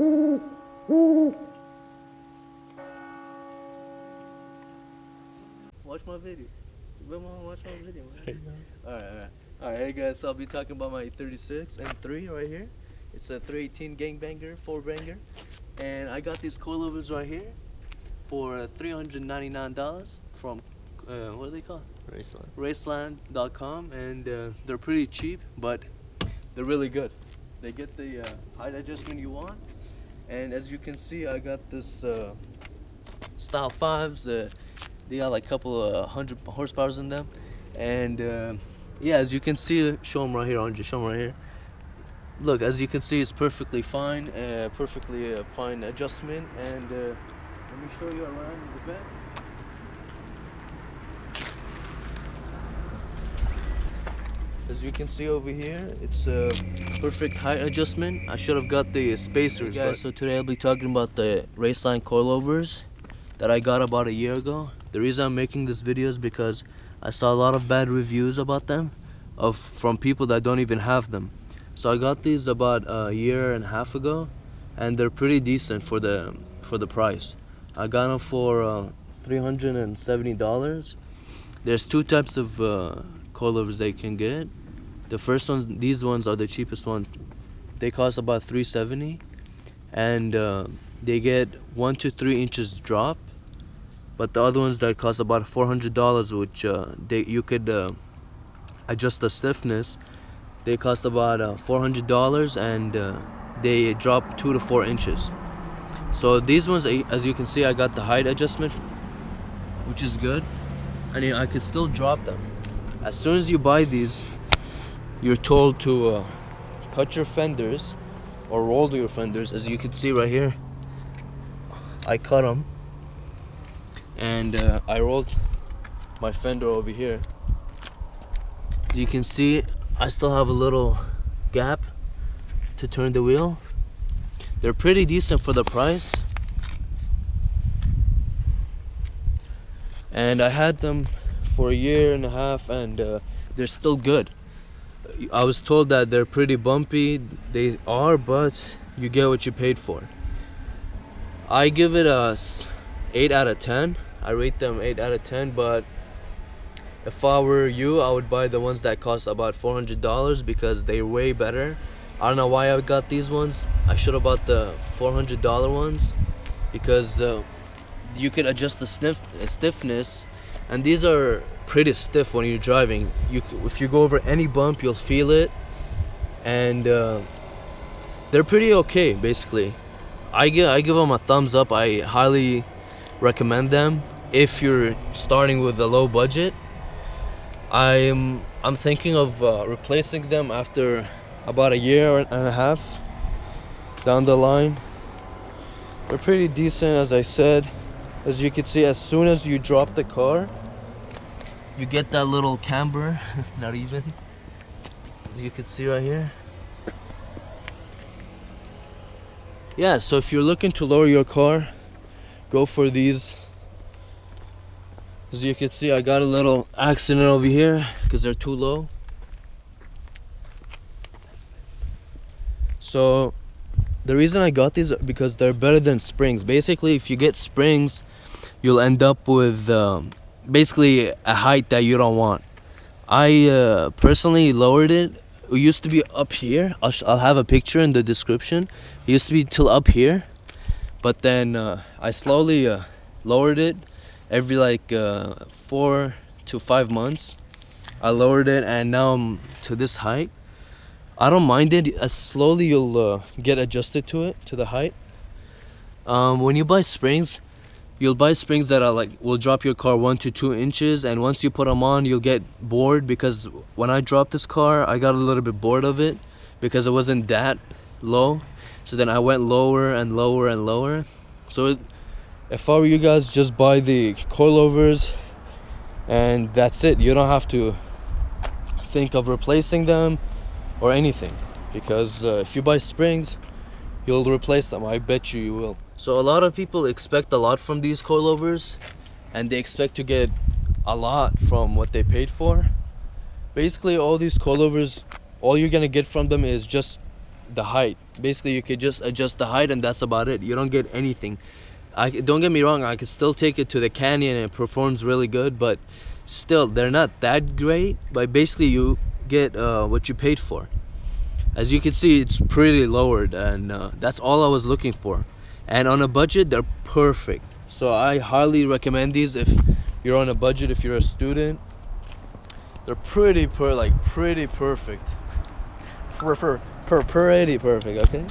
Watch my video. Watch my video. Alright, hey guys, so I'll be talking about my 36 M3 right here. It's a 318 gangbanger, 4-banger. And I got these coilovers right here for $399 from, what are they called? Raceland. RACELAND.com, and they're pretty cheap, but they're really good. They get the height adjustment you want. And as you can see, I got this Style 5s. They got like a couple of 100 horsepowers in them. And yeah, as you can see, show them right here, Andre, show them right here. Look, as you can see, it's perfectly fine, perfectly fine adjustment. And let me show you around in the back. As you can see over here, it's a perfect height adjustment. I should have got the spacers. Guys, so today I'll be talking about the RACELAND coilovers that I got about a year ago. The reason I'm making this video is because I saw a lot of bad reviews about them from people that don't even have them. So I got these about a year and a half ago, and they're pretty decent for the price. I got them for $370. There's two types of coilovers they can get. The first ones, these ones are the cheapest one. They cost about $370, and they get 1 to 3 inches drop. But the other ones that cost about $400, which you could adjust the stiffness, they cost about $400, and they drop 2 to 4 inches. So these ones, as you can see, I got the height adjustment, which is good, and I could still drop them. As soon as you buy these, you're told to cut your fenders or roll your fenders. As you can see right here, I cut them, and I rolled my fender over here. As you can see, I still have a little gap to turn the wheel. They're pretty decent for the price, and I had them for a year and a half, and they're still good. I was told that they're pretty bumpy. They are, but you get what you paid for. I give it a 8 out of 10. I rate them 8 out of 10, but if I were you, I would buy the ones that cost about $400 because they're way better. I don't know why I got these ones. I should have bought the $400 ones because you could adjust the stiffness, and these are pretty stiff when you're driving. If you go over any bump, you'll feel it, and they're pretty okay. Basically, I give them a thumbs up. I highly recommend them if you're starting with a low budget. I'm thinking of replacing them after about a year and a half down the line. They're pretty decent, as I said. As you can see, as soon as you drop the car, you get that little camber. Not even, as you can see right here. Yeah, so if you're looking to lower your car, go for these. As you can see, I got a little accident over here because they're too low. So the reason I got these is because they're better than springs. Basically, if you get springs, you'll end up with basically a height that you don't want. I personally lowered it. It used to be up here. I'll have a picture in the description. It used to be till up here, but then I slowly lowered it. Every like 4 to 5 months I lowered it, and now I'm to this height. I don't mind it. As slowly you'll get adjusted to it, to the height. When you buy springs, you'll buy springs that are will drop your car 1 to 2 inches, and once you put them on, you'll get bored, because when I dropped this car, I got a little bit bored of it because it wasn't that low. So then I went lower and lower and lower. So if I were you guys, just buy the coilovers, and that's it. You don't have to think of replacing them or anything, because if you buy springs, you'll replace them. I bet you will. So a lot of people expect a lot from these coilovers, and they expect to get a lot from what they paid for. Basically, all these coilovers, all you're gonna get from them is just the height. Basically, you could just adjust the height, and that's about it. You don't get anything. Don't get me wrong, I could still take it to the canyon and it performs really good, but still, they're not that great. But basically, you get what you paid for. As you can see, it's pretty lowered, and that's all I was looking for. And on a budget, they're perfect. So I highly recommend these if you're on a budget, if you're a student. They're pretty perfect. Pretty perfect, okay?